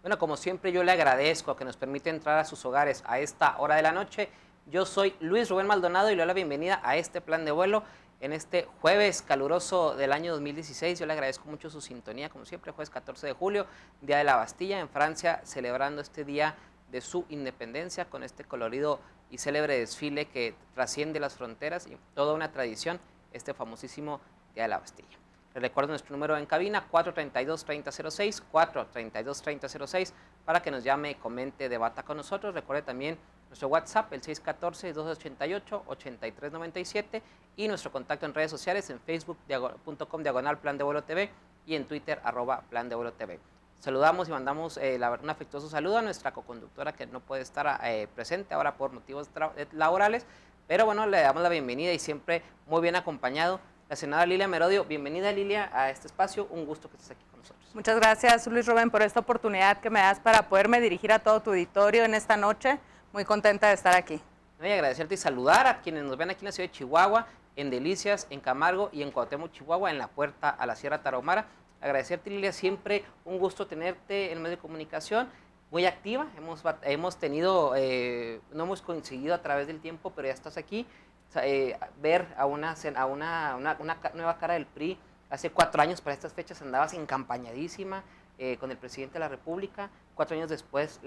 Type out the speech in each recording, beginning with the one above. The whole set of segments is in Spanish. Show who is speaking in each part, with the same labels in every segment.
Speaker 1: Bueno, como siempre yo le agradezco que nos permite entrar a sus hogares a esta hora de la noche. Yo soy Luis Rubén Maldonado y le doy la bienvenida a este plan de vuelo en este jueves caluroso del año 2016. Yo le agradezco mucho su sintonía, como siempre, jueves 14 de julio, Día de la Bastilla, en Francia, celebrando este día de su independencia con este colorido y célebre desfile que trasciende las fronteras y toda una tradición, este famosísimo Día de la Bastilla. Les recuerdo nuestro número en cabina, 432-3006, 432-3006, para que nos llame, comente, debata con nosotros. Recuerde también nuestro WhatsApp, el 614-288-8397, y nuestro contacto en redes sociales, en facebook.com/Plan de Vuelo TV y en Twitter, @Plan de Vuelo TV. Saludamos y mandamos un afectuoso saludo a nuestra coconductora que no puede estar presente ahora por motivos laborales, pero bueno, le damos la bienvenida y siempre muy bien acompañado. La senadora Lilia Merodio. Bienvenida, Lilia, a este espacio. Un gusto que estés aquí con nosotros.
Speaker 2: Muchas gracias, Luis Rubén, por esta oportunidad que me das para poderme dirigir a todo tu auditorio en esta noche. Muy contenta de estar aquí.
Speaker 1: Voy a agradecerte y saludar a quienes nos ven aquí en la ciudad de Chihuahua, en Delicias, en Camargo y en Cuauhtémoc, Chihuahua, en la puerta a la Sierra Tarahumara. Agradecerte, Lilia, siempre un gusto tenerte en el medio de comunicación, muy activa. Hemos tenido, no hemos coincidido a través del tiempo, pero ya estás aquí. Ver a una nueva cara del PRI. Hace 4 años para estas fechas andabas encampañadísima con el presidente de la República. 4 años después,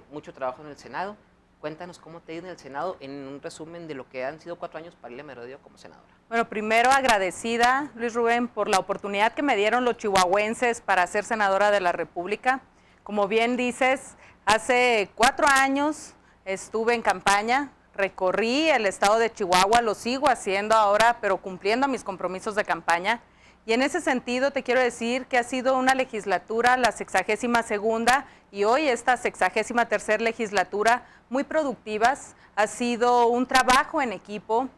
Speaker 1: mucho trabajo en el Senado. Cuéntanos cómo te ha ido en el Senado en un resumen de lo que han sido 4 años para Lilia Merodio como senadora.
Speaker 2: Bueno, primero agradecida, Luis Rubén, por la oportunidad que me dieron los chihuahuenses para ser senadora de la República. Como bien dices, hace 4 años estuve en campaña. Recorrí el estado de Chihuahua, lo sigo haciendo ahora, pero cumpliendo mis compromisos de campaña. Y en ese sentido te quiero decir que ha sido una legislatura, la 62ª, y hoy esta 63ª legislatura, muy productivas. Ha sido un trabajo en equipo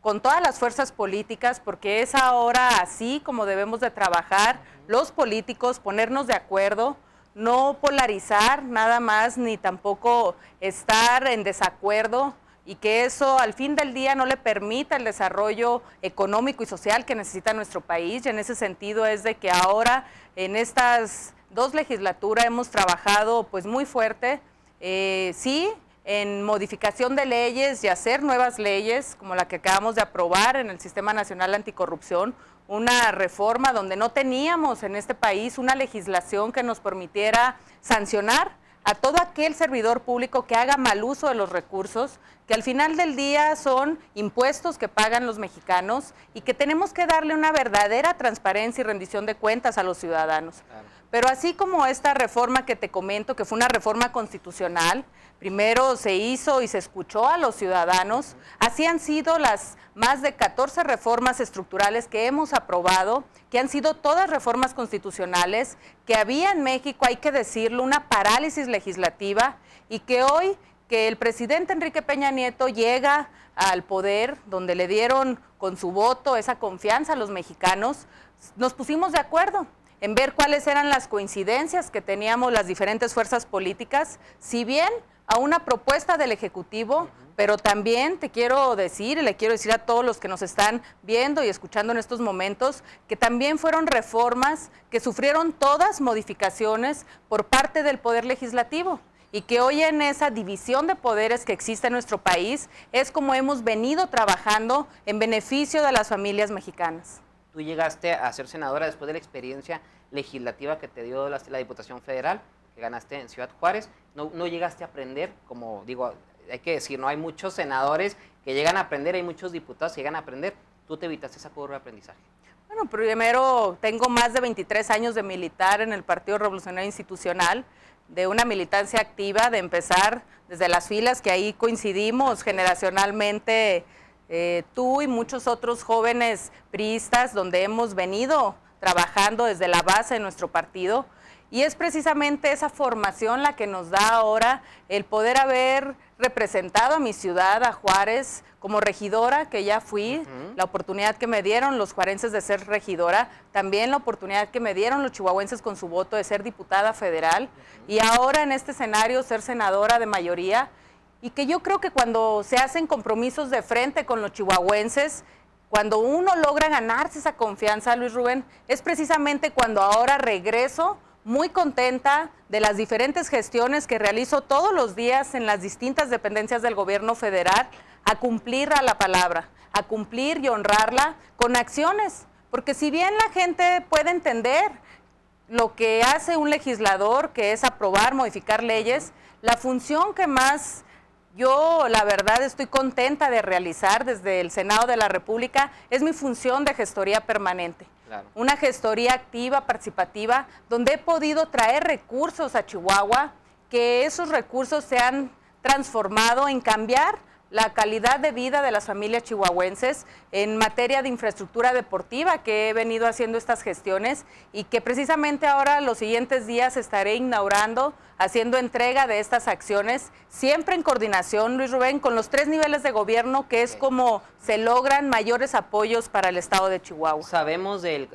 Speaker 2: con todas las fuerzas políticas, porque es ahora así como debemos de trabajar los políticos, ponernos de acuerdo, no polarizar nada más, ni tampoco estar en desacuerdo, y que eso al fin del día no le permita el desarrollo económico y social que necesita nuestro país. Y en ese sentido es de que ahora en estas 2 legislaturas hemos trabajado pues muy fuerte, sí, en modificación de leyes y hacer nuevas leyes, como la que acabamos de aprobar en el Sistema Nacional Anticorrupción, una reforma donde no teníamos en este país una legislación que nos permitiera sancionar a todo aquel servidor público que haga mal uso de los recursos, que al final del día son impuestos que pagan los mexicanos y que tenemos que darle una verdadera transparencia y rendición de cuentas a los ciudadanos. Claro. Pero así como esta reforma que te comento, que fue una reforma constitucional, primero se hizo y se escuchó a los ciudadanos, así han sido las más de 14 reformas estructurales que hemos aprobado, que han sido todas reformas constitucionales, que había en México, hay que decirlo, una parálisis legislativa, y que hoy que el presidente Enrique Peña Nieto llega al poder, donde le dieron con su voto esa confianza a los mexicanos, nos pusimos de acuerdo en ver cuáles eran las coincidencias que teníamos las diferentes fuerzas políticas, si bien a una propuesta del Ejecutivo, pero también te quiero decir, y le quiero decir a todos los que nos están viendo y escuchando en estos momentos, que también fueron reformas que sufrieron todas modificaciones por parte del Poder Legislativo, y que hoy en esa división de poderes que existe en nuestro país es como hemos venido trabajando en beneficio de las familias mexicanas.
Speaker 1: Tú llegaste a ser senadora después de la experiencia legislativa que te dio la Diputación Federal, que ganaste en Ciudad Juárez. No llegaste a aprender, como digo, hay que decir, no hay muchos senadores que llegan a aprender, hay muchos diputados que llegan a aprender. Tú te evitaste esa curva de aprendizaje.
Speaker 2: Bueno, primero tengo más de 23 años de militar en el Partido Revolucionario Institucional, de una militancia activa, de empezar desde las filas, que ahí coincidimos generacionalmente, tú y muchos otros jóvenes priistas, donde hemos venido trabajando desde la base de nuestro partido. Y es precisamente esa formación la que nos da ahora el poder haber representado a mi ciudad, a Juárez, como regidora, que ya fui, la oportunidad que me dieron los juarenses de ser regidora, también la oportunidad que me dieron los chihuahuenses con su voto de ser diputada federal, y ahora en este escenario ser senadora de mayoría, y que yo creo que cuando se hacen compromisos de frente con los chihuahuenses, cuando uno logra ganarse esa confianza, Luis Rubén, es precisamente cuando ahora regreso muy contenta de las diferentes gestiones que realizo todos los días en las distintas dependencias del gobierno federal, a cumplir a la palabra, a cumplir y honrarla con acciones. Porque si bien la gente puede entender lo que hace un legislador, que es aprobar, modificar leyes, la función que más yo, la verdad, estoy contenta de realizar desde el Senado de la República es mi función de gestoría permanente. Claro. Una gestoría activa, participativa, donde he podido traer recursos a Chihuahua, que esos recursos se han transformado en cambiar la calidad de vida de las familias chihuahuenses en materia de infraestructura deportiva, que he venido haciendo estas gestiones y que precisamente ahora los siguientes días estaré inaugurando, haciendo entrega de estas acciones, siempre en coordinación, Luis Rubén, con los 3 niveles de gobierno, que es como se logran mayores apoyos para el estado de Chihuahua.
Speaker 1: Sabemos del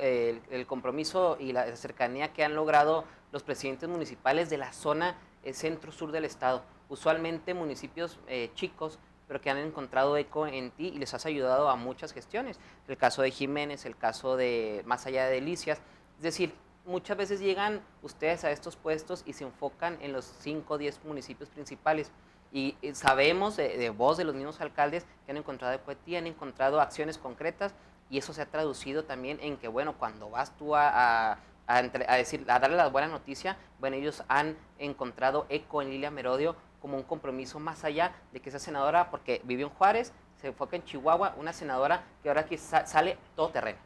Speaker 1: el compromiso y la cercanía que han logrado los presidentes municipales de la zona centro-sur del estado, usualmente municipios chicos, pero que han encontrado eco en ti y les has ayudado a muchas gestiones. El caso de Jiménez, el caso de Más Allá de Delicias. Es decir, muchas veces llegan ustedes a estos puestos y se enfocan en los 5 o 10 municipios principales. Y sabemos de voz de los mismos alcaldes que han encontrado eco en ti, han encontrado acciones concretas, y eso se ha traducido también en que, bueno, cuando vas tú a darle la buena noticia, bueno, ellos han encontrado eco en Lilia Merodio como un compromiso más allá de que sea senadora, porque vivió en Juárez, se enfoca en Chihuahua, una senadora que ahora aquí sale todo terreno.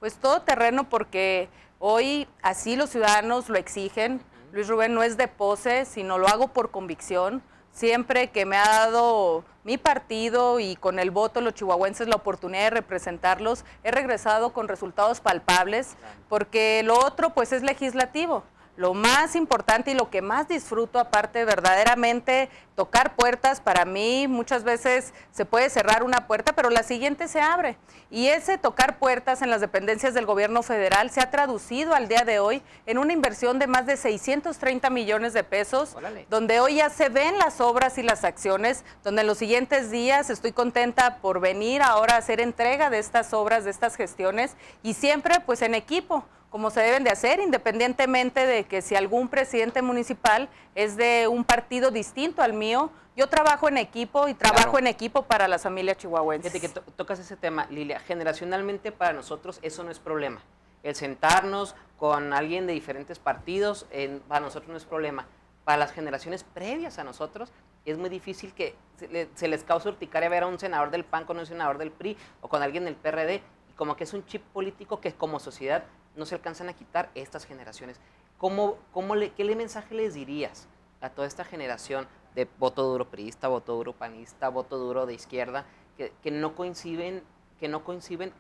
Speaker 2: Pues todo terreno, porque hoy así los ciudadanos lo exigen. Luis Rubén, no es de pose, sino lo hago por convicción. Siempre que me ha dado mi partido y con el voto de los chihuahuenses la oportunidad de representarlos, he regresado con resultados palpables, porque lo otro pues es legislativo. Lo más importante y lo que más disfruto, aparte verdaderamente tocar puertas, para mí muchas veces se puede cerrar una puerta, pero la siguiente se abre. Y ese tocar puertas en las dependencias del gobierno federal se ha traducido al día de hoy en una inversión de más de 630 millones de pesos, donde hoy ya se ven las obras y las acciones, donde en los siguientes días estoy contenta por venir ahora a hacer entrega de estas obras, de estas gestiones, y siempre pues en equipo, como se deben de hacer, independientemente de que si algún presidente municipal es de un partido distinto al mío, yo trabajo en equipo y trabajo en equipo para las familias chihuahuenses.
Speaker 1: Fíjate que tocas ese tema, Lilia. Generacionalmente para nosotros eso no es problema. El sentarnos con alguien de diferentes partidos, para nosotros no es problema. Para las generaciones previas a nosotros es muy difícil que se les cause urticaria ver a un senador del PAN con un senador del PRI o con alguien del PRD, y como que es un chip político que como sociedad no se alcanzan a quitar estas generaciones. ¿Qué mensaje les dirías a toda esta generación de voto duro priista, voto duro panista, voto duro de izquierda, que no coinciden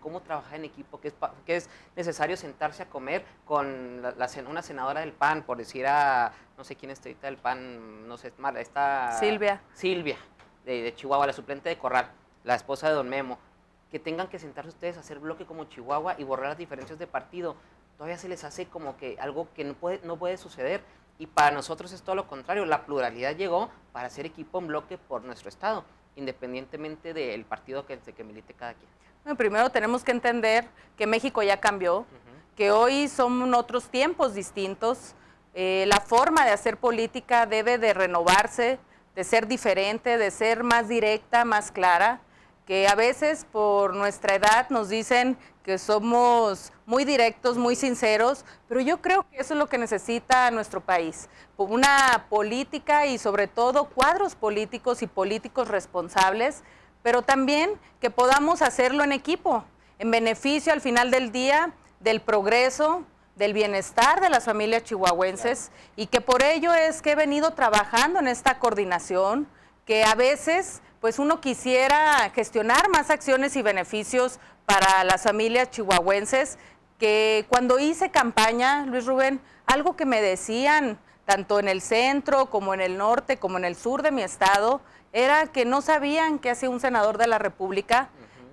Speaker 1: cómo trabajar en equipo, que es necesario sentarse a comer con una senadora del PAN, por decir no sé quién está ahorita del PAN, no sé, Silvia, de Chihuahua, la suplente de Corral, la esposa de Don Memo, que tengan que sentarse ustedes a hacer bloque como Chihuahua y borrar las diferencias de partido? Todavía se les hace como que algo que no puede suceder, y para nosotros es todo lo contrario. La pluralidad llegó para hacer equipo en bloque por nuestro estado, independientemente del partido que milite cada quien.
Speaker 2: Bueno, primero tenemos que entender que México ya cambió, que hoy son otros tiempos distintos. La forma de hacer política debe de renovarse, de ser diferente, de ser más directa, más clara, que a veces por nuestra edad nos dicen que somos muy directos, muy sinceros, pero yo creo que eso es lo que necesita nuestro país, una política y sobre todo cuadros políticos y políticos responsables, pero también que podamos hacerlo en equipo, en beneficio al final del día del progreso, del bienestar de las familias chihuahuenses, y que por ello es que he venido trabajando en esta coordinación, que a veces pues uno quisiera gestionar más acciones y beneficios para las familias chihuahuenses, que cuando hice campaña, Luis Rubén, algo que me decían tanto en el centro como en el norte como en el sur de mi estado, era que no sabían qué hacía un senador de la República,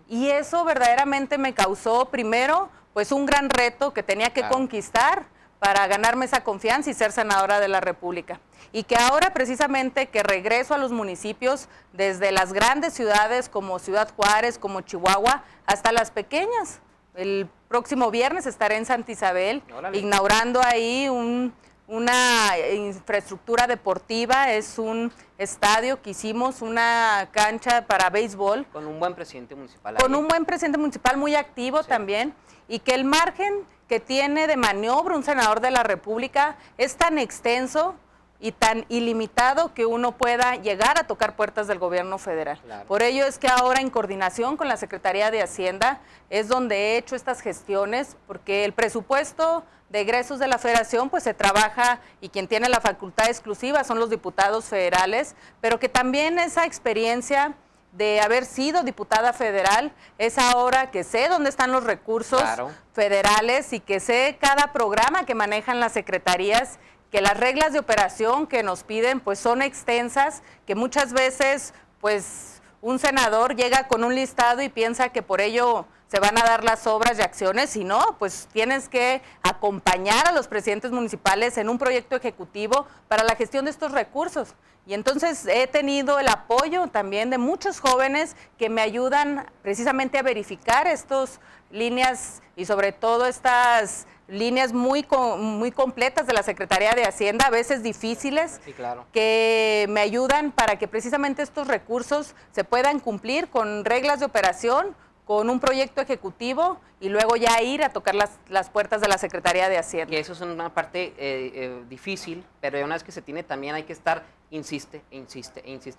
Speaker 2: y eso verdaderamente me causó primero pues un gran reto que tenía que conquistar para ganarme esa confianza y ser senadora de la República. Y que ahora precisamente que regreso a los municipios, desde las grandes ciudades como Ciudad Juárez, como Chihuahua, hasta las pequeñas. El próximo viernes estaré en Santa Isabel, inaugurando ahí un una infraestructura deportiva, es un estadio que hicimos, una cancha para béisbol.
Speaker 1: Con un buen presidente municipal.
Speaker 2: Con un buen presidente municipal muy activo también, y que el margen que tiene de maniobra un senador de la República es tan extenso y tan ilimitado que uno pueda llegar a tocar puertas del gobierno federal.
Speaker 1: Claro.
Speaker 2: Por ello es que ahora, en coordinación con la Secretaría de Hacienda, es donde he hecho estas gestiones, porque el presupuesto de egresos de la federación pues se trabaja, y quien tiene la facultad exclusiva son los diputados federales, pero que también esa experiencia de haber sido diputada federal es ahora que sé dónde están los recursos federales y que sé cada programa que manejan las secretarías, que las reglas de operación que nos piden pues son extensas, que muchas veces pues un senador llega con un listado y piensa que por ello se van a dar las obras y acciones, y no, pues tienes que acompañar a los presidentes municipales en un proyecto ejecutivo para la gestión de estos recursos. Y entonces he tenido el apoyo también de muchos jóvenes que me ayudan precisamente a verificar estas líneas, y sobre todo estas líneas muy completas de la Secretaría de Hacienda, a veces difíciles,
Speaker 1: sí, claro,
Speaker 2: que me ayudan para que precisamente estos recursos se puedan cumplir con reglas de operación, con un proyecto ejecutivo, y luego ya ir a tocar las puertas de la Secretaría de Hacienda.
Speaker 1: Que eso es una parte difícil, pero una vez que se tiene también hay que estar, insiste,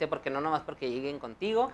Speaker 1: porque no nomás porque lleguen contigo,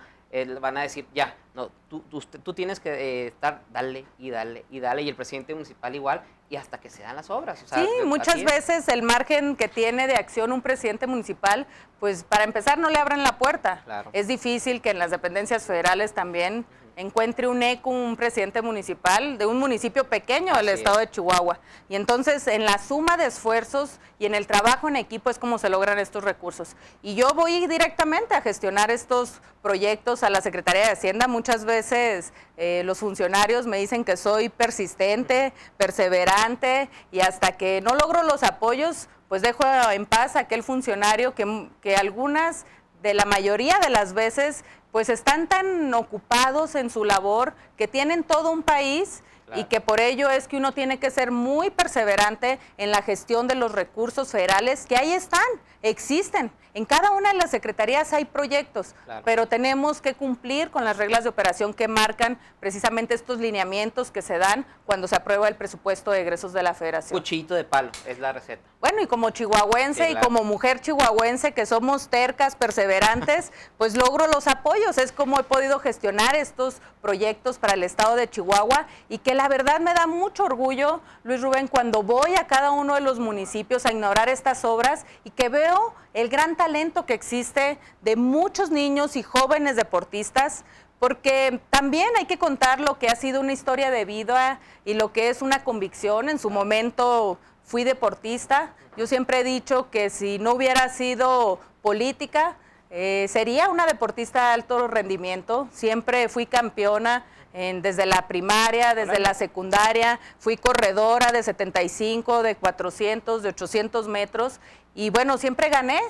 Speaker 1: van a decir, ya, no, tú tienes que estar, dale, y el presidente municipal igual, y hasta que se dan las obras. O sea,
Speaker 2: sí, muchas veces el margen que tiene de acción un presidente municipal, pues para empezar no le abren la puerta.
Speaker 1: Claro.
Speaker 2: Es difícil que en las dependencias federales también encuentre un eco un presidente municipal de un municipio pequeño del estado de Chihuahua. Y entonces en la suma de esfuerzos y en el trabajo en equipo es como se logran estos recursos. Y yo voy directamente a gestionar estos proyectos a la Secretaría de Hacienda. Muchas veces los funcionarios me dicen que soy persistente, perseverante, y hasta que no logro los apoyos, pues dejo en paz a aquel funcionario que algunas de la mayoría de las veces pues están tan ocupados en su labor que tienen todo un país. Claro. Y que por ello es que uno tiene que ser muy perseverante en la gestión de los recursos federales, que ahí están, existen. En cada una de las secretarías hay proyectos, claro, pero tenemos que cumplir con las reglas de operación que marcan precisamente estos lineamientos que se dan cuando se aprueba el presupuesto de egresos de la federación.
Speaker 1: Cuchillito de palo, es la receta.
Speaker 2: Bueno, y como chihuahuense, sí, claro, y como mujer chihuahuense, que somos tercas, perseverantes, pues logro los apoyos. Es como he podido gestionar estos proyectos para el estado de Chihuahua, y que la verdad me da mucho orgullo, Luis Rubén, cuando voy a cada uno de los municipios a inaugurar estas obras y que veo el gran talento que existe de muchos niños y jóvenes deportistas, porque también hay que contar lo que ha sido una historia de vida y lo que es una convicción. En su momento fui deportista. Yo siempre he dicho que si no hubiera sido política, sería una deportista de alto rendimiento. Siempre fui campeona desde la primaria, desde la secundaria, fui corredora de 75, de 400, de 800 metros, y bueno, siempre gané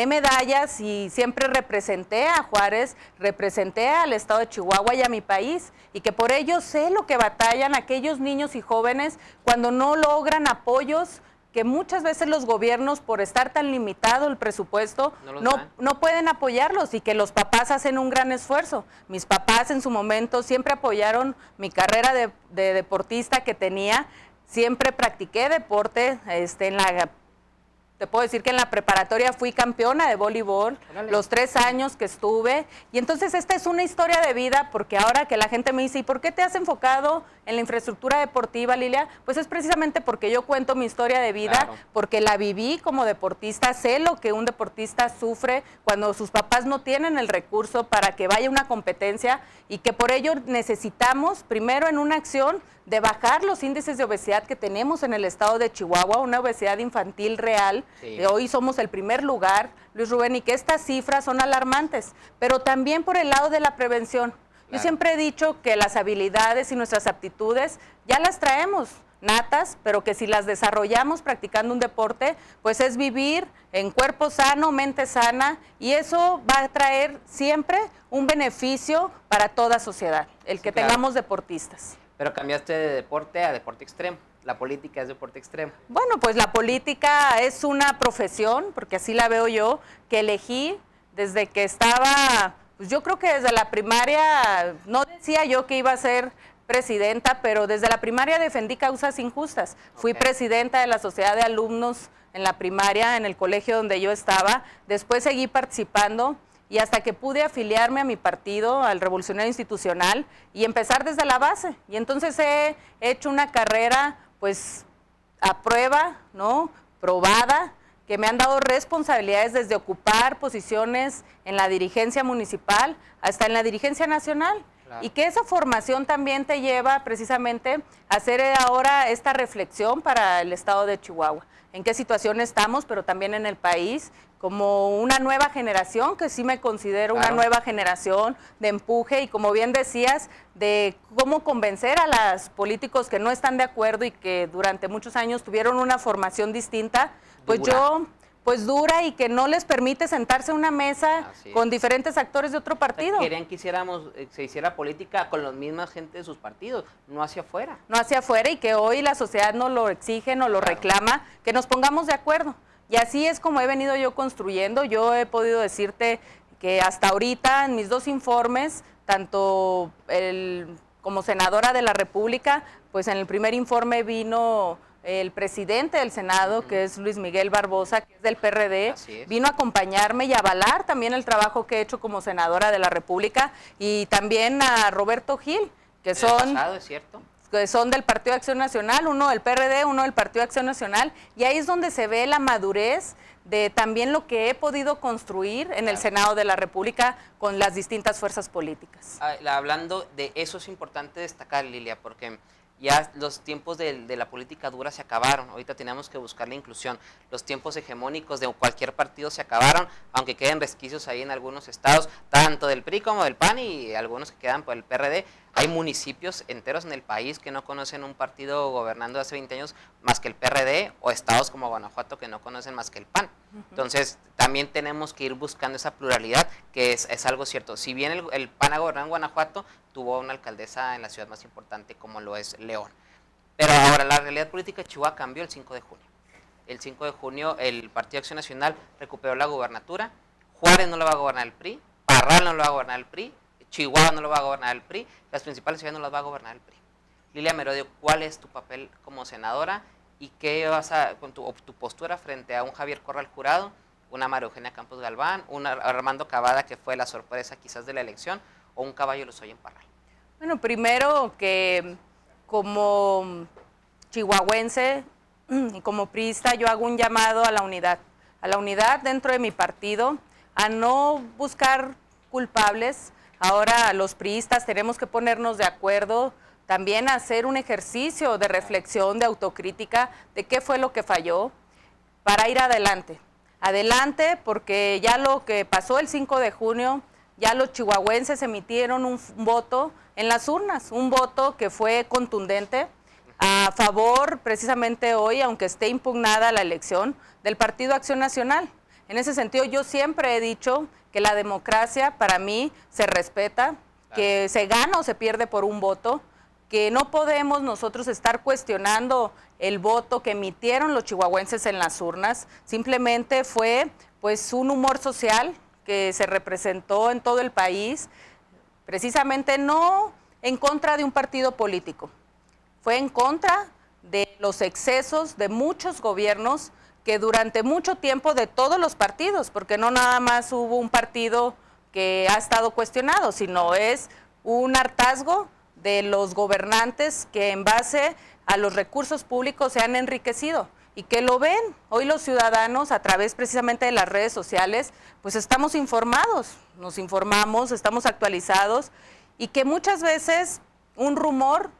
Speaker 2: medallas, y siempre representé a Juárez, representé al estado de Chihuahua y a mi país, y que por ello sé lo que batallan aquellos niños y jóvenes cuando no logran apoyos, que muchas veces los gobiernos, por estar tan limitado el presupuesto, no pueden apoyarlos, y que los papás hacen un gran esfuerzo. Mis papás en su momento siempre apoyaron mi carrera de deportista que tenía. Siempre practiqué deporte, te puedo decir que en la preparatoria fui campeona de voleibol, los 3 años que estuve, y entonces esta es una historia de vida, porque ahora que la gente me dice, ¿y por qué te has enfocado en la infraestructura deportiva, Lilia? Pues es precisamente porque yo cuento mi historia de vida, claro, porque la viví como deportista, sé lo que un deportista sufre cuando sus papás no tienen el recurso para que vaya a una competencia, y que por ello necesitamos, primero en una acción, de bajar los índices de obesidad que tenemos en el estado de Chihuahua, una obesidad infantil real. Sí. Hoy somos el primer lugar, Luis Rubén, y que estas cifras son alarmantes, pero también por el lado de la prevención. Claro. Yo siempre he dicho que las habilidades y nuestras aptitudes ya las traemos natas, pero que si las desarrollamos practicando un deporte, pues es vivir en cuerpo sano, mente sana, y eso va a traer siempre un beneficio para toda sociedad, el que tengamos deportistas.
Speaker 1: Pero cambiaste de deporte a deporte extremo. la política es deporte extremo.
Speaker 2: Bueno, pues la política es una profesión, porque así la veo yo, que elegí desde que estaba, pues yo creo que desde la primaria, no decía yo que iba a ser presidenta, pero desde la primaria defendí causas injustas. Fui presidenta de la sociedad de alumnos en la primaria, en el colegio donde yo estaba, después seguí participando y hasta que pude afiliarme a mi partido, al Revolucionario Institucional, y empezar desde la base. Y entonces he hecho una carrera, pues, a prueba, ¿no?, probada, que me han dado responsabilidades desde ocupar posiciones en la dirigencia municipal hasta en la dirigencia nacional. Claro. Y que esa formación también te lleva precisamente a hacer ahora esta reflexión para el estado de Chihuahua. En qué situación estamos, pero también en el país, como una nueva generación, que sí me considero una nueva generación de empuje y, como bien decías, de cómo convencer a los políticos que no están de acuerdo y que durante muchos años tuvieron una formación distinta, pues dura y que no les permite sentarse a una mesa con diferentes actores de otro partido.
Speaker 1: Querían que se hiciera política con la misma gente de sus partidos, no hacia afuera.
Speaker 2: No hacia afuera, y que hoy la sociedad nos lo exige, nos lo reclama, que nos pongamos de acuerdo. Y así es como he venido yo construyendo. Yo he podido decirte que hasta ahorita en mis 2 informes, tanto como senadora de la República, pues en el primer informe vino el presidente del Senado, que es Luis Miguel Barbosa, que es del PRD, vino a acompañarme y avalar también el trabajo que he hecho como senadora de la República, y también a Roberto Gil, que son...
Speaker 1: ¿Es cierto?
Speaker 2: Que son del Partido de Acción Nacional, uno del PRD, uno del Partido de Acción Nacional, y ahí es donde se ve la madurez de también lo que he podido construir en el Senado de la República con las distintas fuerzas políticas.
Speaker 1: Hablando de eso, es importante destacar, Lilia, porque ya los tiempos de la política dura se acabaron. Ahorita tenemos que buscar la inclusión. Los tiempos hegemónicos de cualquier partido se acabaron, aunque queden resquicios ahí en algunos estados, tanto del PRI como del PAN y algunos que quedan por el PRD. Hay municipios enteros en el país que no conocen un partido gobernando hace 20 años más que el PRD, o estados como Guanajuato que no conocen más que el PAN. Entonces, también tenemos que ir buscando esa pluralidad, que es algo cierto. Si bien el PAN ha gobernado en Guanajuato, tuvo una alcaldesa en la ciudad más importante como lo es León. Pero ahora la realidad política de Chihuahua cambió el 5 de junio. El 5 de junio el Partido Acción Nacional recuperó la gubernatura. Juárez no lo va a gobernar el PRI, Parral no lo va a gobernar el PRI, Chihuahua no lo va a gobernar el PRI, las principales ciudades no las va a gobernar el PRI. Lilia Merodio, ¿cuál es tu papel como senadora y qué vas con tu postura frente a un Javier Corral Jurado, una María Eugenia Campos Galván, un Armando Cavada, que fue la sorpresa quizás de la elección, o un Caballo Lozoya en Parral?
Speaker 2: Bueno, primero que como chihuahuense y como priista yo hago un llamado a la unidad dentro de mi partido, a no buscar culpables. Ahora los priistas tenemos que ponernos de acuerdo, también hacer un ejercicio de reflexión, de autocrítica, de qué fue lo que falló, para ir adelante. Adelante, porque ya lo que pasó el 5 de junio, ya los chihuahuenses emitieron un voto en las urnas, un voto que fue contundente a favor, precisamente hoy, aunque esté impugnada la elección, del Partido Acción Nacional. En ese sentido, yo siempre he dicho que la democracia para mí se respeta, que se gana o se pierde por un voto, que no podemos nosotros estar cuestionando el voto que emitieron los chihuahuenses en las urnas. Simplemente fue pues un humor social que se representó en todo el país, precisamente no en contra de un partido político, fue en contra de los excesos de muchos gobiernos que durante mucho tiempo, de todos los partidos, porque no nada más hubo un partido que ha estado cuestionado, sino es un hartazgo de los gobernantes que en base a los recursos públicos se han enriquecido y que lo ven. Hoy los ciudadanos, a través precisamente de las redes sociales, pues estamos informados, nos informamos, estamos actualizados, y que muchas veces un rumor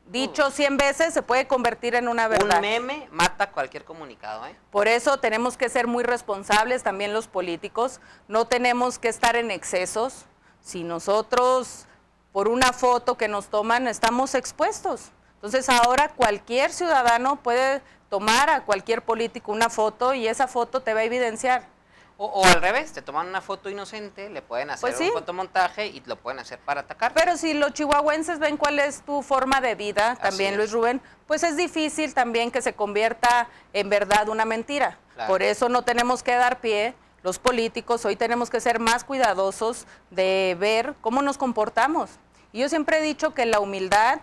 Speaker 2: dicho 100 veces se puede convertir en una verdad.
Speaker 1: Un meme mata cualquier comunicado, ¿eh?
Speaker 2: Por eso tenemos que ser muy responsables también los políticos, no tenemos que estar en excesos. Si nosotros, por una foto que nos toman, estamos expuestos. Entonces ahora cualquier ciudadano puede tomar a cualquier político una foto y esa foto te va a evidenciar
Speaker 1: O al revés, te toman una foto inocente, le pueden hacer
Speaker 2: Pues sí.
Speaker 1: un fotomontaje y lo pueden hacer para atacar.
Speaker 2: Pero si los chihuahuenses ven cuál es tu forma de vida, también Luis Rubén, pues es difícil también que se convierta en verdad una mentira. Claro. Por eso no tenemos que dar pie, los políticos, hoy tenemos que ser más cuidadosos de ver cómo nos comportamos. Y yo siempre he dicho que la humildad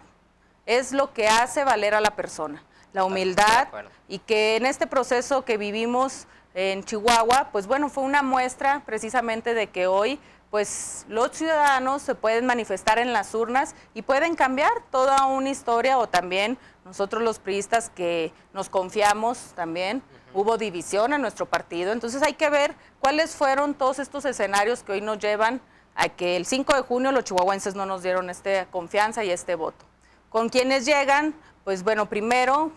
Speaker 2: es lo que hace valer a la persona. La humildad, y que en este proceso que vivimos en Chihuahua, pues bueno, fue una muestra precisamente de que hoy pues los ciudadanos se pueden manifestar en las urnas y pueden cambiar toda una historia, o también nosotros los priistas que nos confiamos también, hubo división en nuestro partido, entonces hay que ver cuáles fueron todos estos escenarios que hoy nos llevan a que el 5 de junio los chihuahuenses no nos dieron esta confianza y este voto. ¿Con quienes llegan? Pues bueno, primero,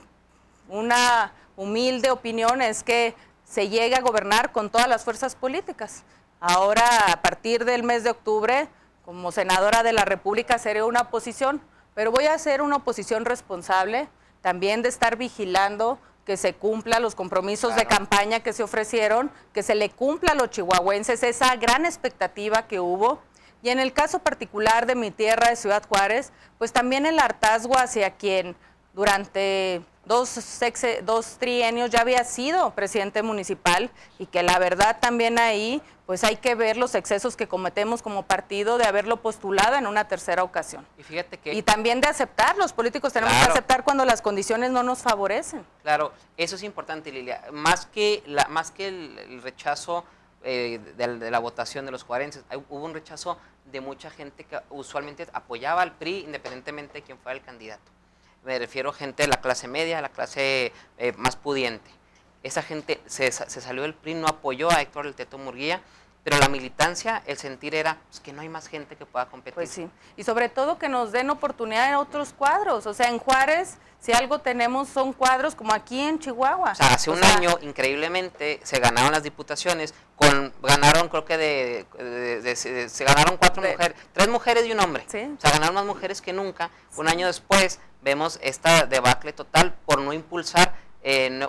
Speaker 2: una humilde opinión es que se llegue a gobernar con todas las fuerzas políticas. Ahora, a partir del mes de octubre, como senadora de la República, seré una oposición, pero voy a ser una oposición responsable, también de estar vigilando que se cumplan los compromisos de campaña que se ofrecieron, que se le cumpla a los chihuahuenses esa gran expectativa que hubo. Y en el caso particular de mi tierra de Ciudad Juárez, pues también el hartazgo hacia quien durante dos trienios ya había sido presidente municipal, y que la verdad también ahí pues hay que ver los excesos que cometemos como partido de haberlo postulado en una tercera ocasión.
Speaker 1: Y fíjate que...
Speaker 2: Y también de aceptar, los políticos tenemos que aceptar cuando las condiciones no nos favorecen.
Speaker 1: Claro, eso es importante, Lilia. Más que el rechazo de la votación de los juarenses, hubo un rechazo de mucha gente que usualmente apoyaba al PRI independientemente de quién fuera el candidato. Me refiero a gente de la clase media, la clase más pudiente. Esa gente se salió del PRI, no apoyó a Héctor El Teto Murguía, pero la militancia, el sentir era pues, que no hay más gente que pueda competir.
Speaker 2: Pues sí, y sobre todo que nos den oportunidad en otros cuadros. O sea, en Juárez, si algo tenemos son cuadros como aquí en Chihuahua.
Speaker 1: O sea, hace un año, increíblemente, se ganaron las diputaciones, ganaron creo que se ganaron 3 mujeres y un hombre.
Speaker 2: ¿Sí?
Speaker 1: O sea, ganaron más mujeres que nunca. Sí. Un año después vemos esta debacle total por no impulsar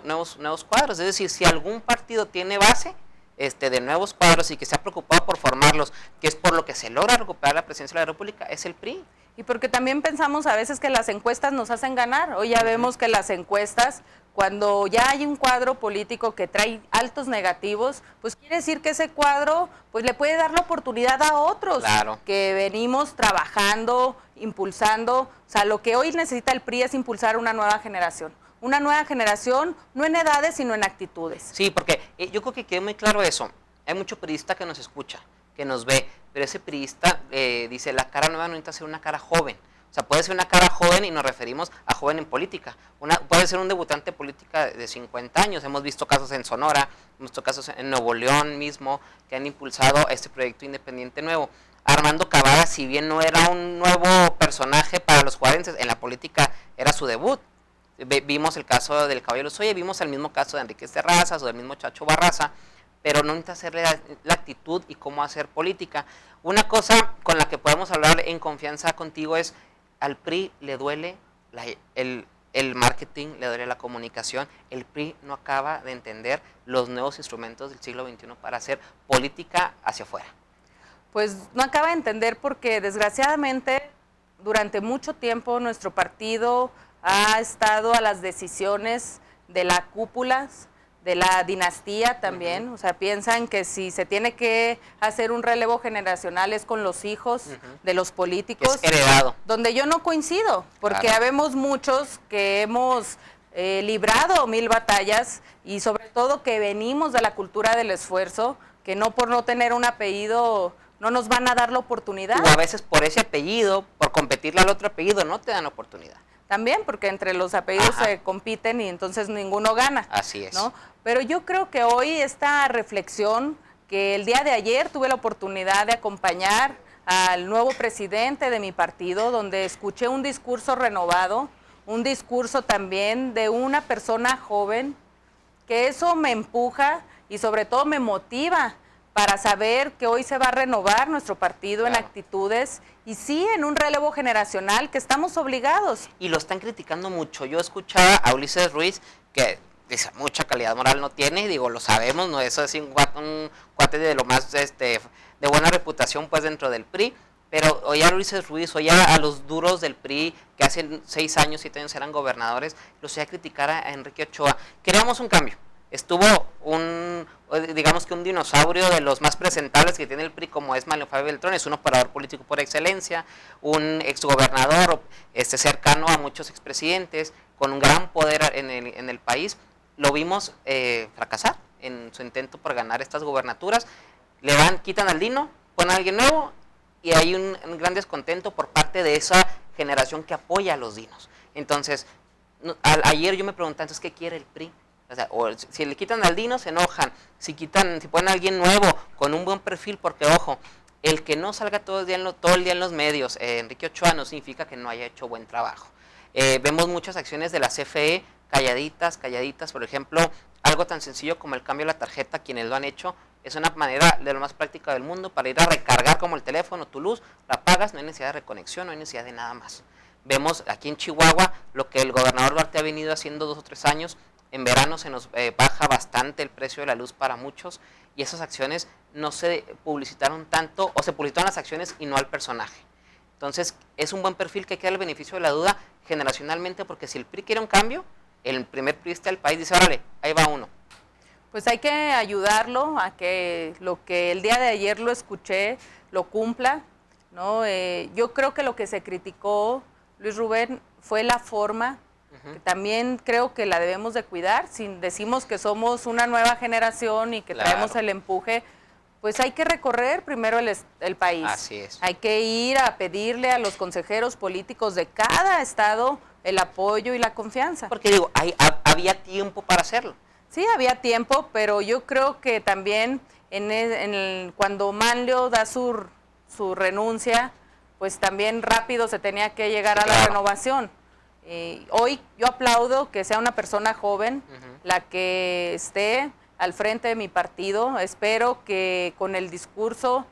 Speaker 1: nuevos cuadros. Es decir, si algún partido tiene base de nuevos cuadros y que se ha preocupado por formarlos, que es por lo que se logra recuperar la presidencia de la República, es el PRI.
Speaker 2: Y porque también pensamos a veces que las encuestas nos hacen ganar. Hoy ya vemos que las encuestas, cuando ya hay un cuadro político que trae altos negativos, pues quiere decir que ese cuadro pues le puede dar la oportunidad a otros que venimos trabajando, impulsando. O sea, lo que hoy necesita el PRI es impulsar una nueva generación. Una nueva generación, no en edades, sino en actitudes.
Speaker 1: Sí, porque yo creo que quedó muy claro eso. Hay mucho priista que nos escucha, que nos ve, pero ese priista dice, la cara nueva no necesita ser una cara joven. O sea, puede ser una cara joven y nos referimos a joven en política. Puede ser un debutante política de 50 años. Hemos visto casos en Sonora, hemos visto casos en Nuevo León mismo, que han impulsado este proyecto independiente nuevo. Armando Cavada, si bien no era un nuevo personaje para los juarenses, en la política era su debut. Vimos el caso del Caballo Lozoya, vimos el mismo caso de Enrique Terrazas o del mismo Chacho Barraza, pero no necesita hacer la actitud y cómo hacer política. Una cosa con la que podemos hablar en confianza contigo es, al PRI le duele el marketing, le duele la comunicación. El PRI no acaba de entender los nuevos instrumentos del siglo XXI para hacer política hacia afuera.
Speaker 2: Pues no acaba de entender porque desgraciadamente durante mucho tiempo nuestro partido ha estado a las decisiones de las cúpulas, de la dinastía también. O sea, piensan que si se tiene que hacer un relevo generacional es con los hijos de los políticos.
Speaker 1: Es heredado.
Speaker 2: Donde yo no coincido, porque habemos muchos que hemos librado 1000 batallas y sobre todo que venimos de la cultura del esfuerzo, que no por no tener un apellido no nos van a dar la oportunidad.
Speaker 1: O a veces por ese apellido, por competirle al otro apellido, no te dan oportunidad.
Speaker 2: También, porque entre los apellidos se compiten y entonces ninguno gana.
Speaker 1: Así es.
Speaker 2: ¿No? Pero yo creo que hoy esta reflexión, que el día de ayer tuve la oportunidad de acompañar al nuevo presidente de mi partido, donde escuché un discurso renovado, un discurso también de una persona joven, que eso me empuja y sobre todo me motiva para saber que hoy se va a renovar nuestro partido en actitudes y sí en un relevo generacional que estamos obligados.
Speaker 1: Y lo están criticando mucho. Yo escuchaba a Ulises Ruiz, que mucha calidad moral no tiene, digo, lo sabemos, no eso es un cuate de lo más de buena reputación pues dentro del PRI, pero oye a Luis Ruiz, oye a los duros del PRI que hace 6 años, 7 años eran gobernadores, los oía criticar a Enrique Ochoa. Queríamos un cambio. Estuvo digamos que un dinosaurio de los más presentables que tiene el PRI, como es Manlio Fabio Beltrán, es un operador político por excelencia, un exgobernador cercano a muchos expresidentes, con un gran poder en el país. Lo vimos fracasar en su intento por ganar estas gubernaturas. Quitan al Dino, ponen a alguien nuevo, y hay un gran descontento por parte de esa generación que apoya a los dinos. Entonces, ayer yo me preguntaba, entonces, ¿qué quiere el PRI? O sea, si le quitan al Dino, se enojan. Si ponen a alguien nuevo, con un buen perfil, porque, ojo, el que no salga todo el día en los medios, Enrique Ochoa, no significa que no haya hecho buen trabajo. Vemos muchas acciones de la CFE, calladitas, por ejemplo, algo tan sencillo como el cambio de la tarjeta, quienes lo han hecho, es una manera de lo más práctica del mundo para ir a recargar como el teléfono, tu luz, la pagas, no hay necesidad de reconexión, no hay necesidad de nada más. Vemos aquí en Chihuahua lo que el gobernador Duarte ha venido haciendo 2 o 3 años, en verano se nos baja bastante el precio de la luz para muchos, y esas acciones no se publicitaron tanto, o se publicitaron las acciones y no al personaje. Entonces, es un buen perfil que hay que dar el beneficio de la duda generacionalmente, porque si el PRI quiere un cambio, el primer priista del país dice, órale, ahí va uno.
Speaker 2: Pues hay que ayudarlo a que lo que el día de ayer lo escuché, lo cumpla, ¿no? Yo creo que lo que se criticó, Luis Rubén, fue la forma, que también creo que la debemos de cuidar. Si decimos que somos una nueva generación y que traemos el empuje, pues hay que recorrer primero el país.
Speaker 1: Así es.
Speaker 2: Hay que ir a pedirle a los consejeros políticos de cada estado el apoyo y la confianza.
Speaker 1: Porque digo, había tiempo para hacerlo.
Speaker 2: Sí, había tiempo, pero yo creo que también cuando Manlio da su renuncia, pues también rápido se tenía que llegar a la renovación. Hoy yo aplaudo que sea una persona joven la que esté al frente de mi partido. Espero que con el discurso,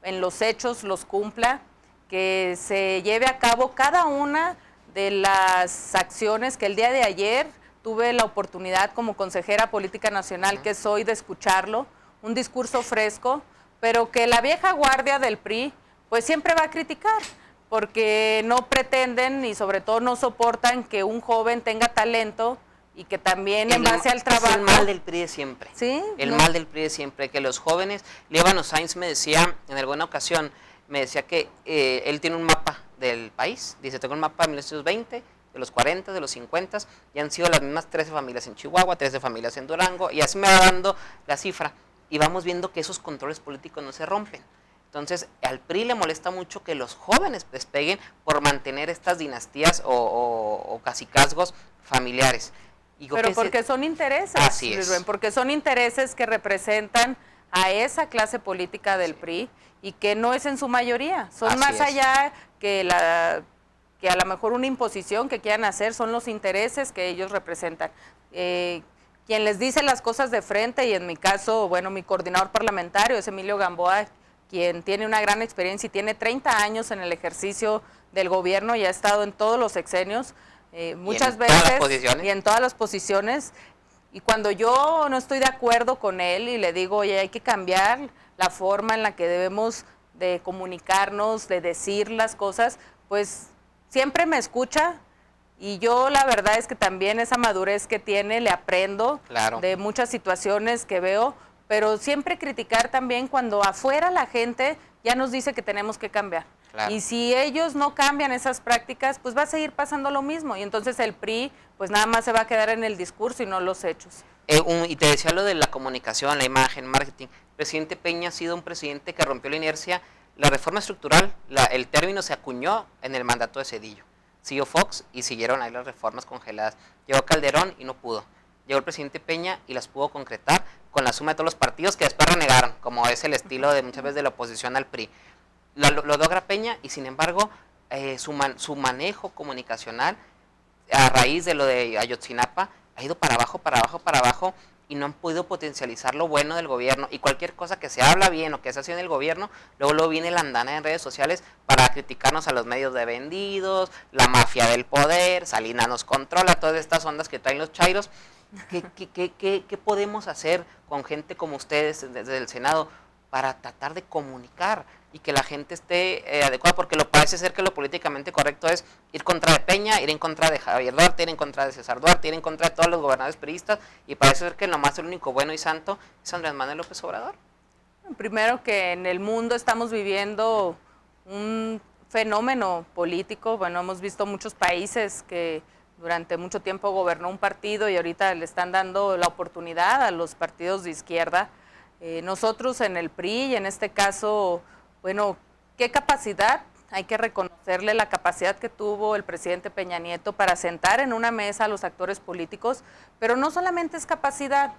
Speaker 2: en los hechos, los cumpla, que se lleve a cabo cada una de las acciones que el día de ayer tuve la oportunidad como consejera política nacional que soy de escucharlo, un discurso fresco, pero que la vieja guardia del PRI pues siempre va a criticar, porque no pretenden y sobre todo no soportan que un joven tenga talento y que también en base al trabajo... Es
Speaker 1: el mal del PRI de siempre.
Speaker 2: ¿Sí?
Speaker 1: El mal del PRI de siempre, que los jóvenes... Líbano Sainz me decía en alguna ocasión, me decía que él tiene un mapa del país, dice, tengo un mapa de 1920, de los 40, de los 50, y han sido las mismas 13 familias en Chihuahua, 13 familias en Durango, y así me va dando la cifra, y vamos viendo que esos controles políticos no se rompen. Entonces, al PRI le molesta mucho que los jóvenes despeguen por mantener estas dinastías o cacicazgos familiares.
Speaker 2: Pero porque son intereses,
Speaker 1: así es.
Speaker 2: Rubén, porque son intereses que representan a esa clase política del PRI y que no es en su mayoría, son más allá que a lo mejor una imposición que quieran hacer, son los intereses que ellos representan. Quien les dice las cosas de frente, y en mi caso, bueno, mi coordinador parlamentario es Emilio Gamboa, quien tiene una gran experiencia y tiene 30 años en el ejercicio del gobierno y ha estado en todos los sexenios, muchas veces, y en todas las posiciones, y cuando yo no estoy de acuerdo con él y le digo, oye, hay que cambiar la forma en la que debemos de comunicarnos, de decir las cosas, pues siempre me escucha, y yo la verdad es que también esa madurez que tiene le aprendo de muchas situaciones que veo, pero siempre criticar también cuando afuera la gente ya nos dice que tenemos que cambiar. Y si ellos no cambian esas prácticas, pues va a seguir pasando lo mismo, y entonces el PRI pues nada más se va a quedar en el discurso y no los hechos.
Speaker 1: Y te decía lo de la comunicación, la imagen, marketing. El presidente Peña ha sido un presidente que rompió la inercia. La reforma estructural, el término se acuñó en el mandato de Zedillo. Siguió Fox y siguieron ahí las reformas congeladas. Llegó Calderón y no pudo. Llegó el presidente Peña y las pudo concretar con la suma de todos los partidos que después renegaron, como es el estilo de muchas veces de la oposición al PRI. Lo logra Peña, y sin embargo su manejo comunicacional a raíz de lo de Ayotzinapa ha ido para abajo, y no han podido potencializar lo bueno del gobierno, y cualquier cosa que se habla bien o que se hace en el gobierno, luego viene la andana en redes sociales para criticarnos a los medios de vendidos, la mafia del poder, Salinas nos controla, todas estas ondas que traen los chairos. ¿Qué podemos hacer con gente como ustedes desde el Senado para tratar de comunicar y que la gente esté adecuada? Porque parece ser que lo políticamente correcto es ir contra de Peña, ir en contra de Javier Duarte, ir en contra de César Duarte, ir en contra de todos los gobernadores priistas, y parece ser que nomás el único bueno y santo es Andrés Manuel López Obrador.
Speaker 2: Primero, que en el mundo estamos viviendo un fenómeno político. Bueno, hemos visto muchos países que durante mucho tiempo gobernó un partido y ahorita le están dando la oportunidad a los partidos de izquierda. Nosotros en el PRI, y en este caso, bueno, ¿qué capacidad? Hay que reconocerle la capacidad que tuvo el presidente Peña Nieto para sentar en una mesa a los actores políticos, pero no solamente es capacidad,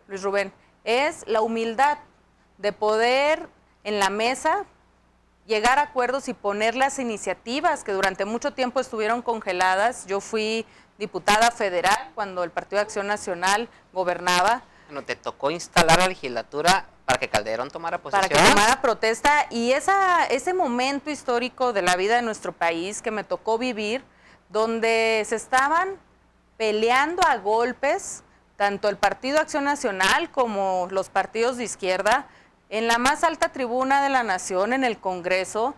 Speaker 2: Luis Rubén, es la humildad de poder en la mesa llegar a acuerdos y poner las iniciativas que durante mucho tiempo estuvieron congeladas. Yo fui diputada federal cuando el Partido de Acción Nacional gobernaba.
Speaker 1: Bueno, te tocó instalar la legislatura para que Calderón tomara posesión.
Speaker 2: Para que tomara protesta, y ese momento histórico de la vida de nuestro país que me tocó vivir, donde se estaban peleando a golpes, tanto el Partido de Acción Nacional como los partidos de izquierda, en la más alta tribuna de la nación, en el Congreso,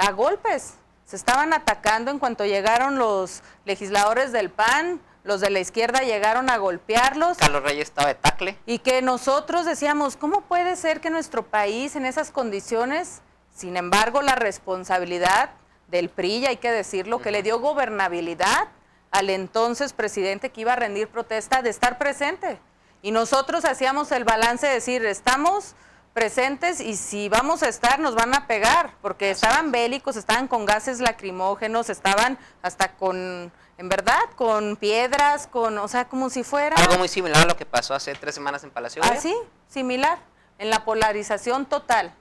Speaker 2: a golpes. Se estaban atacando en cuanto llegaron los legisladores del PAN, los de la izquierda llegaron a golpearlos.
Speaker 1: Carlos Reyes estaba de tacle.
Speaker 2: Y que nosotros decíamos, ¿cómo puede ser que nuestro país en esas condiciones? Sin embargo, la responsabilidad del PRI, hay que decirlo, que le dio gobernabilidad al entonces presidente que iba a rendir protesta, de estar presente. Y nosotros hacíamos el balance de decir, estamos presentes y si vamos a estar nos van a pegar, porque estaban bélicos, estaban con gases lacrimógenos, estaban hasta con, en verdad, con piedras, o sea, como si fuera...
Speaker 1: Algo muy similar a lo que pasó hace 3 semanas en Palacio.
Speaker 2: Así, similar, en la polarización total.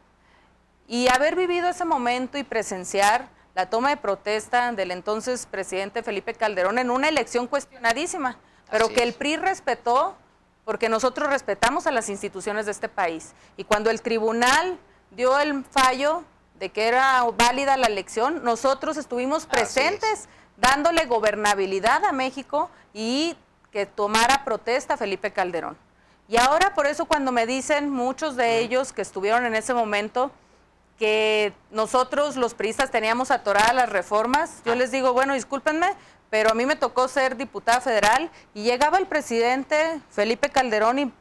Speaker 2: Y haber vivido ese momento y presenciar la toma de protesta del entonces presidente Felipe Calderón en una elección cuestionadísima, pero que el PRI respetó, porque nosotros respetamos a las instituciones de este país. Y cuando el tribunal dio el fallo de que era válida la elección, nosotros estuvimos presentes dándole gobernabilidad a México y que tomara protesta Felipe Calderón. Y ahora por eso cuando me dicen muchos de ellos que estuvieron en ese momento que nosotros los priistas teníamos atoradas las reformas, yo les digo, bueno, discúlpenme, pero a mí me tocó ser diputada federal y llegaba el presidente Felipe Calderón y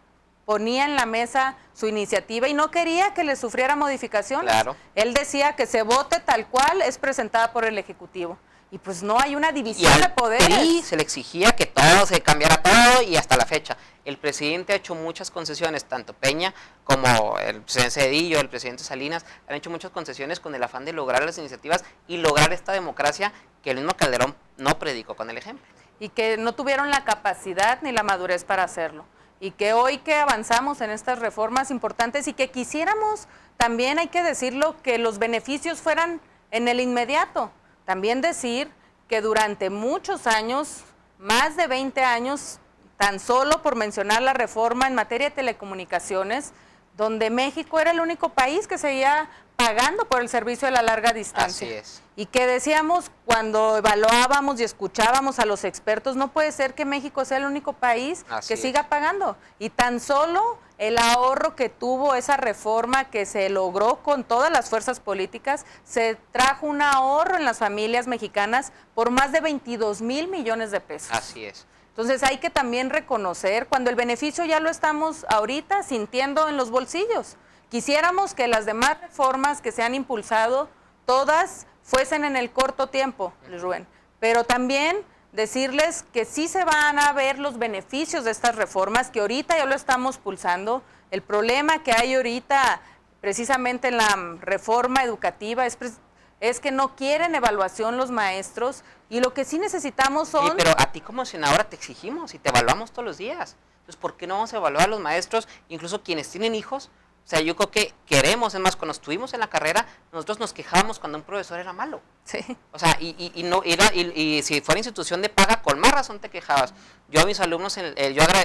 Speaker 2: ponía en la mesa su iniciativa y no quería que le sufriera modificaciones.
Speaker 1: Claro.
Speaker 2: Él decía que se vote tal cual es presentada por el Ejecutivo. Y pues no hay una división de poderes.
Speaker 1: Y se le exigía que todo se cambiara todo y hasta la fecha. El presidente ha hecho muchas concesiones, tanto Peña como el presidente Cedillo, el presidente Salinas, han hecho muchas concesiones con el afán de lograr las iniciativas y lograr esta democracia que el mismo Calderón no predicó con el ejemplo.
Speaker 2: Y que no tuvieron la capacidad ni la madurez para hacerlo. Y que hoy que avanzamos en estas reformas importantes y que quisiéramos, también hay que decirlo, que los beneficios fueran en el inmediato. También decir que durante muchos años, más de 20 años, tan solo por mencionar la reforma en materia de telecomunicaciones, donde México era el único país que seguía pagando por el servicio de la larga distancia.
Speaker 1: Así es.
Speaker 2: Y que decíamos cuando evaluábamos y escuchábamos a los expertos, no puede ser que México sea el único país que siga pagando. Y tan solo el ahorro que tuvo esa reforma que se logró con todas las fuerzas políticas, se trajo un ahorro en las familias mexicanas por más de 22 mil millones de pesos.
Speaker 1: Así es.
Speaker 2: Entonces hay que también reconocer cuando el beneficio ya lo estamos ahorita sintiendo en los bolsillos. Quisiéramos que las demás reformas que se han impulsado, todas fuesen en el corto tiempo, Luis Rubén, pero también decirles que sí se van a ver los beneficios de estas reformas, que ahorita ya lo estamos pulsando. El problema que hay ahorita precisamente en la reforma educativa es que no quieren evaluación los maestros y lo que sí necesitamos son...
Speaker 1: Sí, pero a ti como senadora te exigimos y te evaluamos todos los días. Entonces, ¿por qué no vamos a evaluar a los maestros, incluso quienes tienen hijos? O sea, yo creo que queremos, es más, cuando estuvimos en la carrera, nosotros nos quejábamos cuando un profesor era malo.
Speaker 2: Sí.
Speaker 1: O sea, y si fuera institución de paga, con más razón te quejabas. Yo a mis alumnos,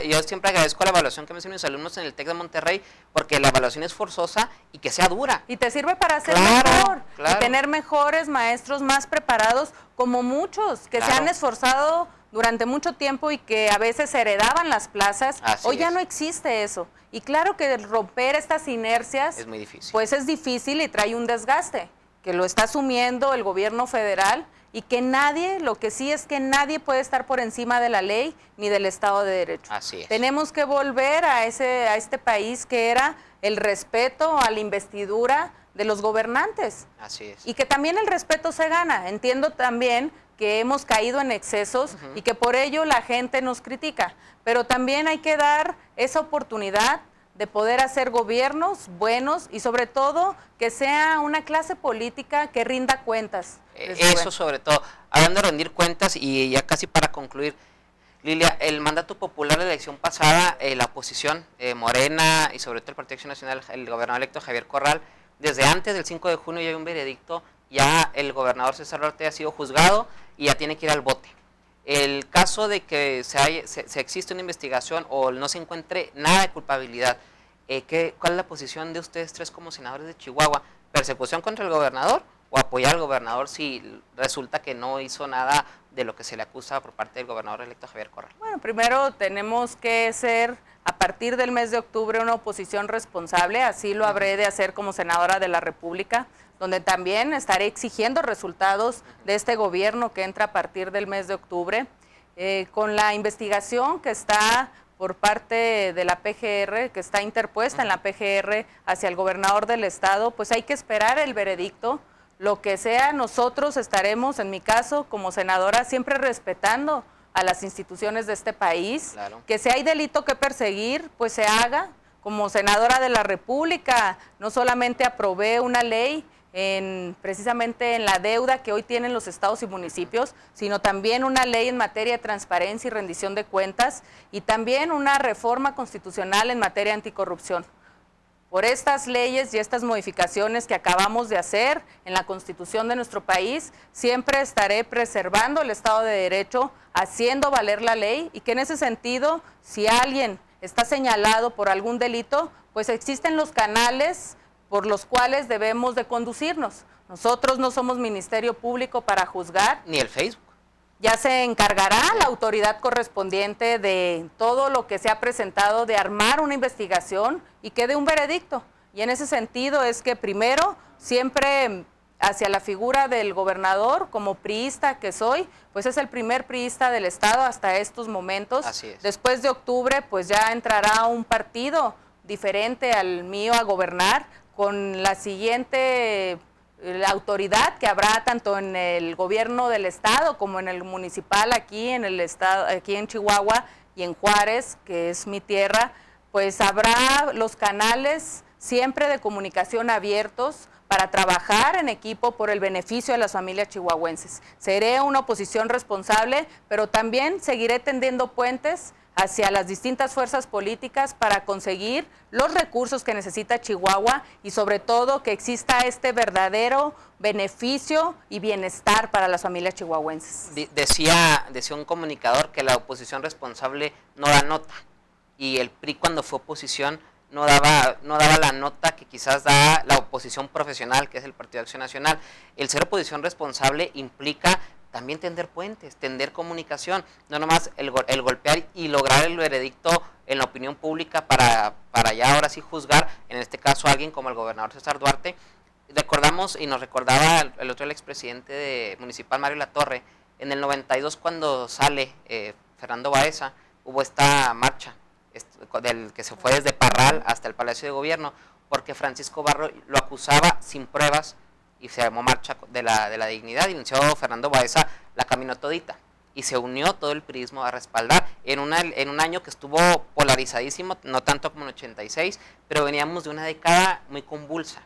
Speaker 1: yo siempre agradezco la evaluación que me hacen mis alumnos en el TEC de Monterrey, porque la evaluación es forzosa y que sea dura.
Speaker 2: Y te sirve para ser mejor, y tener mejores maestros más preparados, como muchos que se han esforzado durante mucho tiempo y que a veces heredaban las plazas, hoy ya no existe eso. Y claro que romper estas inercias
Speaker 1: es muy difícil.
Speaker 2: Pues es difícil y trae un desgaste, que lo está asumiendo el gobierno federal y que nadie, lo que sí es que nadie puede estar por encima de la ley ni del Estado de Derecho.
Speaker 1: Así es.
Speaker 2: Tenemos que volver a este país que era el respeto a la investidura de los gobernantes.
Speaker 1: Así es.
Speaker 2: Y que también el respeto se gana. Entiendo también que hemos caído en excesos y que por ello la gente nos critica, pero también hay que dar esa oportunidad de poder hacer gobiernos buenos y sobre todo que sea una clase política que rinda cuentas.
Speaker 1: Eso sobre todo, hablando de rendir cuentas y ya casi para concluir, Lilia, el mandato popular de la elección pasada, la oposición, Morena y sobre todo el Partido Acción Nacional, el gobernador electo Javier Corral, desde antes del 5 de junio ya hay un veredicto, ya el gobernador César Duarte ha sido juzgado y ya tiene que ir al bote. El caso de que se existe una investigación o no se encuentre nada de culpabilidad, ¿cuál es la posición de ustedes tres como senadores de Chihuahua? ¿Persecución contra el gobernador o apoyar al gobernador si resulta que no hizo nada de lo que se le acusa por parte del gobernador electo Javier Corral?
Speaker 2: Bueno, primero tenemos que ser, a partir del mes de octubre, una oposición responsable, así lo habré de hacer como senadora de la República, donde también estaré exigiendo resultados de este gobierno que entra a partir del mes de octubre, con la investigación que está por parte de la PGR, que está interpuesta en la PGR hacia el gobernador del estado, pues hay que esperar el veredicto. Lo que sea, nosotros estaremos, en mi caso, como senadora, siempre respetando a las instituciones de este país,
Speaker 1: claro.
Speaker 2: Que si hay delito que perseguir, pues se haga. Como senadora de la República, no solamente aprobé una ley precisamente en la deuda que hoy tienen los estados y municipios, sino también una ley en materia de transparencia y rendición de cuentas y también una reforma constitucional en materia anticorrupción. Por estas leyes y estas modificaciones que acabamos de hacer en la Constitución de nuestro país, siempre estaré preservando el Estado de Derecho, haciendo valer la ley y que en ese sentido, si alguien está señalado por algún delito, pues existen los canales por los cuales debemos de conducirnos. Nosotros no somos Ministerio Público para juzgar.
Speaker 1: Ni el Facebook.
Speaker 2: Ya se encargará la autoridad correspondiente de todo lo que se ha presentado, de armar una investigación y que dé un veredicto. Y en ese sentido es que primero, siempre hacia la figura del gobernador, como priista que soy, pues es el primer priista del estado hasta estos momentos.
Speaker 1: Así es.
Speaker 2: Después de octubre, pues ya entrará un partido diferente al mío a gobernar, con la siguiente la autoridad que habrá tanto en el gobierno del estado como en el municipal aquí en el estado, aquí en Chihuahua y en Juárez, que es mi tierra, pues habrá los canales siempre de comunicación abiertos para trabajar en equipo por el beneficio de las familias chihuahuenses. Seré una oposición responsable, pero también seguiré tendiendo puentes hacia las distintas fuerzas políticas para conseguir los recursos que necesita Chihuahua y sobre todo que exista este verdadero beneficio y bienestar para las familias chihuahuenses.
Speaker 1: Decía un comunicador que la oposición responsable no da nota y el PRI cuando fue oposición no daba la nota que quizás da la oposición profesional, que es el Partido de Acción Nacional. El ser oposición responsable implica también tender puentes, tender comunicación, no nomás el golpear y lograr el veredicto en la opinión pública para ya ahora sí juzgar, en este caso a alguien como el gobernador César Duarte. Recordamos y nos recordaba el otro, el expresidente municipal Mario Latorre, en el 92 cuando sale Fernando Baeza, hubo esta marcha del que se fue desde Parral hasta el Palacio de Gobierno, porque Francisco Barro lo acusaba sin pruebas y se llamó Marcha de la Dignidad y inició Fernando Baeza, la caminó todita y se unió todo el priismo a respaldar en un año que estuvo polarizadísimo, no tanto como en el 86, pero veníamos de una década muy convulsa.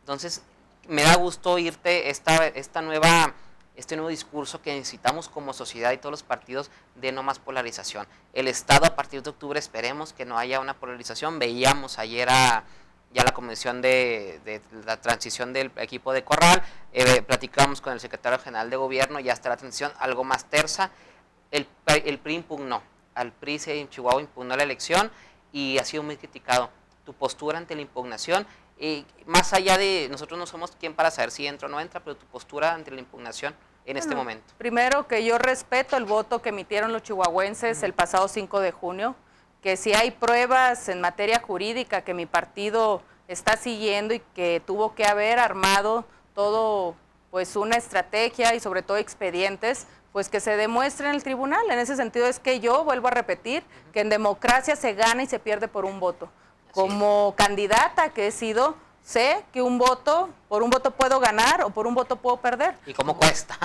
Speaker 1: Entonces me da gusto oírte este nuevo discurso que necesitamos como sociedad y todos los partidos de no más polarización. El Estado a partir de octubre esperemos que no haya una polarización. Veíamos ayer ya la convención de la transición del equipo de Corral, platicamos con el secretario general de gobierno, ya está la transición algo más tersa. El PRI impugnó, al PRI en Chihuahua impugnó la elección y ha sido muy criticado. Tu postura ante la impugnación, más allá de, nosotros no somos quien para saber si entra o no entra, pero tu postura ante la impugnación. en este momento?
Speaker 2: Primero, que yo respeto el voto que emitieron los chihuahuenses el pasado 5 de junio, que si hay pruebas en materia jurídica que mi partido está siguiendo y que tuvo que haber armado todo, pues una estrategia y sobre todo expedientes, pues que se demuestre en el tribunal. En ese sentido es que yo vuelvo a repetir que en democracia se gana y se pierde por un voto. Como candidata que he sido, sé que por un voto puedo ganar o por un voto puedo perder.
Speaker 1: ¿Y cómo cuesta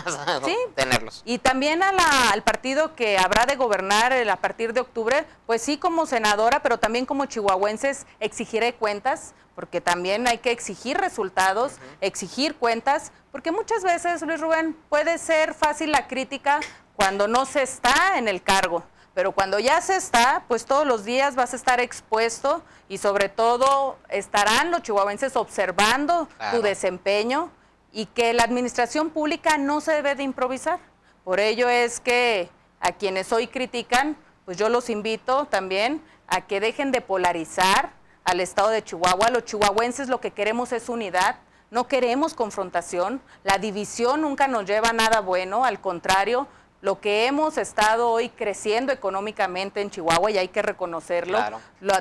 Speaker 1: tenerlos?
Speaker 2: Y también al partido que habrá de gobernar a partir de octubre, pues sí, como senadora, pero también como chihuahuenses exigiré cuentas, porque también hay que exigir resultados, exigir cuentas, porque muchas veces, Luis Rubén, puede ser fácil la crítica cuando no se está en el cargo, pero cuando ya se está, pues todos los días vas a estar expuesto y sobre todo estarán los chihuahuenses observando tu desempeño y que la administración pública no se debe de improvisar. Por ello es que a quienes hoy critican, pues yo los invito también a que dejen de polarizar al estado de Chihuahua. Los chihuahuenses lo que queremos es unidad, no queremos confrontación, la división nunca nos lleva a nada bueno, al contrario, lo que hemos estado hoy creciendo económicamente en Chihuahua, y hay que reconocerlo,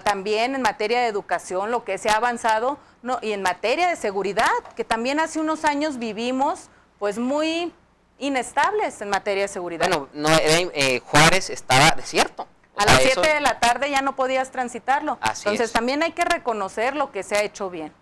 Speaker 2: también en materia de educación, lo que se ha avanzado, y en materia de seguridad, que también hace unos años vivimos pues muy inestables en materia de seguridad.
Speaker 1: Bueno, Juárez estaba desierto.
Speaker 2: A las 7 de la tarde ya no podías transitarlo. Entonces también hay que reconocer lo que se ha hecho bien.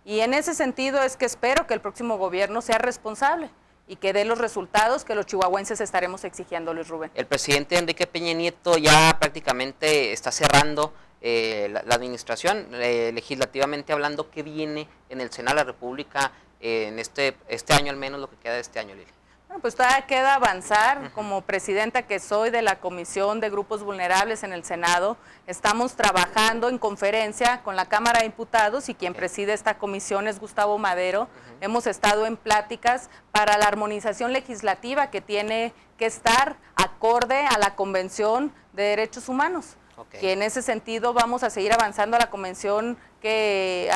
Speaker 2: Y en ese sentido es que espero que el próximo gobierno sea responsable y que dé los resultados que los chihuahuenses estaremos exigiendo, Luis Rubén.
Speaker 1: El presidente Enrique Peña Nieto ya prácticamente está cerrando la administración, legislativamente hablando. ¿Qué viene en el Senado de la República en este año, al menos lo que queda de este año, Lili?
Speaker 2: Bueno, pues todavía queda avanzar. Como presidenta que soy de la Comisión de Grupos Vulnerables en el Senado, estamos trabajando en conferencia con la Cámara de Diputados y quien preside esta comisión es Gustavo Madero. Hemos estado en pláticas para la armonización legislativa que tiene que estar acorde a la Convención de Derechos Humanos. Que en ese sentido vamos a seguir avanzando a la convención que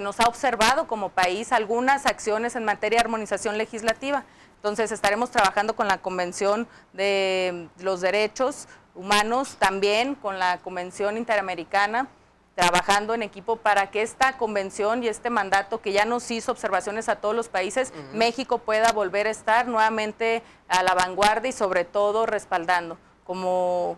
Speaker 2: nos ha observado como país algunas acciones en materia de armonización legislativa. Entonces estaremos trabajando con la Convención de los Derechos Humanos, también con la Convención Interamericana, trabajando en equipo para que esta convención y este mandato que ya nos hizo observaciones a todos los países, México pueda volver a estar nuevamente a la vanguardia y sobre todo respaldando como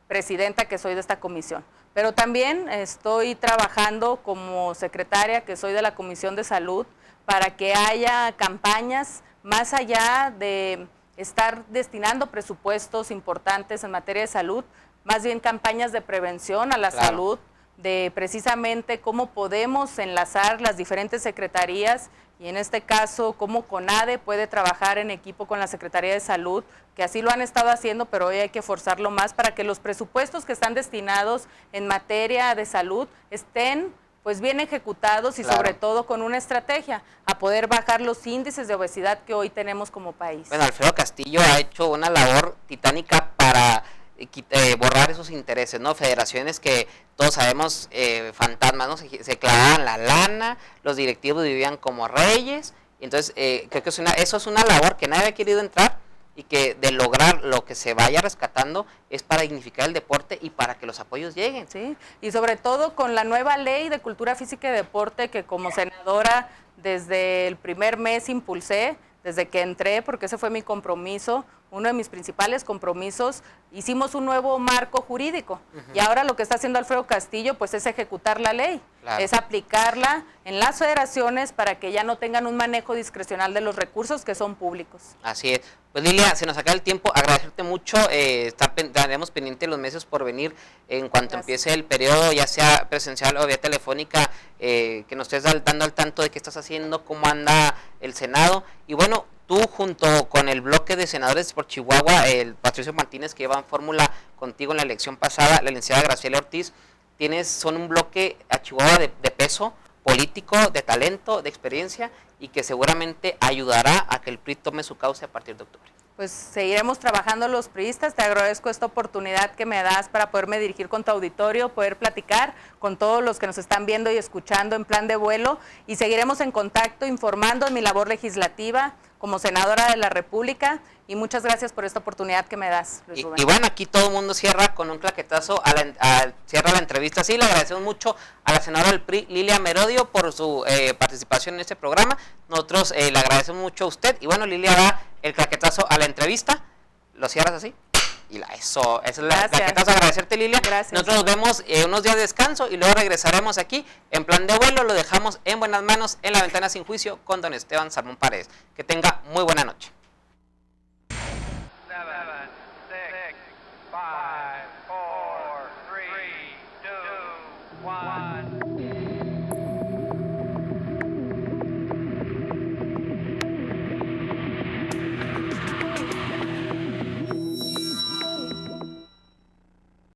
Speaker 2: presidenta que soy de esta comisión. Pero también estoy trabajando como secretaria que soy de la Comisión de Salud para que haya campañas más allá de estar destinando presupuestos importantes en materia de salud, más bien campañas de prevención a la salud, de precisamente cómo podemos enlazar las diferentes secretarías y en este caso cómo CONADE puede trabajar en equipo con la Secretaría de Salud, que así lo han estado haciendo, pero hoy hay que forzarlo más para que los presupuestos que están destinados en materia de salud estén pues bien ejecutados y sobre todo con una estrategia a poder bajar los índices de obesidad que hoy tenemos como país.
Speaker 1: Bueno, Alfredo Castillo ha hecho una labor titánica para borrar esos intereses, ¿no? Federaciones que todos sabemos, fantasmas, ¿no? Se clavaban la lana, los directivos vivían como reyes, entonces creo que eso es una labor que nadie ha querido entrar y que de lograr lo que se vaya rescatando es para dignificar el deporte y para que los apoyos lleguen.
Speaker 2: Sí, y sobre todo con la nueva ley de cultura física y deporte que como senadora desde el primer mes impulsé, desde que entré, porque ese fue mi compromiso, uno de mis principales compromisos, hicimos un nuevo marco jurídico y ahora lo que está haciendo Alfredo Castillo pues es ejecutar la ley, es aplicarla en las federaciones para que ya no tengan un manejo discrecional de los recursos que son públicos.
Speaker 1: Así es. Pues Lilia, se nos acaba el tiempo, agradecerte mucho, estaremos pendientes los meses por venir en cuanto empiece el periodo, ya sea presencial o vía telefónica, que nos estés dando al tanto de qué estás haciendo, cómo anda el Senado, y bueno, tú junto con el bloque de senadores por Chihuahua, el Patricio Martínez que llevan fórmula contigo en la elección pasada, la licenciada Graciela Ortiz, son un bloque a Chihuahua de peso político, de talento, de experiencia y que seguramente ayudará a que el PRI tome su cauce a partir de octubre.
Speaker 2: pues seguiremos trabajando los priistas. Te agradezco esta oportunidad que me das para poderme dirigir con tu auditorio, poder platicar con todos los que nos están viendo y escuchando en Plan de Vuelo, y seguiremos en contacto informando en mi labor legislativa como senadora de la República, y muchas gracias por esta oportunidad que me das, Luis Rubén.
Speaker 1: Y bueno, aquí todo el mundo cierra con un claquetazo, cierra la entrevista. Sí, le agradecemos mucho a la senadora del PRI, Lilia Merodio, por su participación en este programa. Nosotros le agradecemos mucho a usted, y bueno, Lilia da el claquetazo a la entrevista. ¿Lo cierras así? Y eso es la claquetazo. Agradecerte, Lilia.
Speaker 2: Gracias.
Speaker 1: Nosotros nos vemos unos días de descanso y luego regresaremos aquí en Plan de Vuelo. Lo dejamos en buenas manos en La Ventana Sin Juicio con don Esteban Salmón Paredes. Que tenga muy buena noche.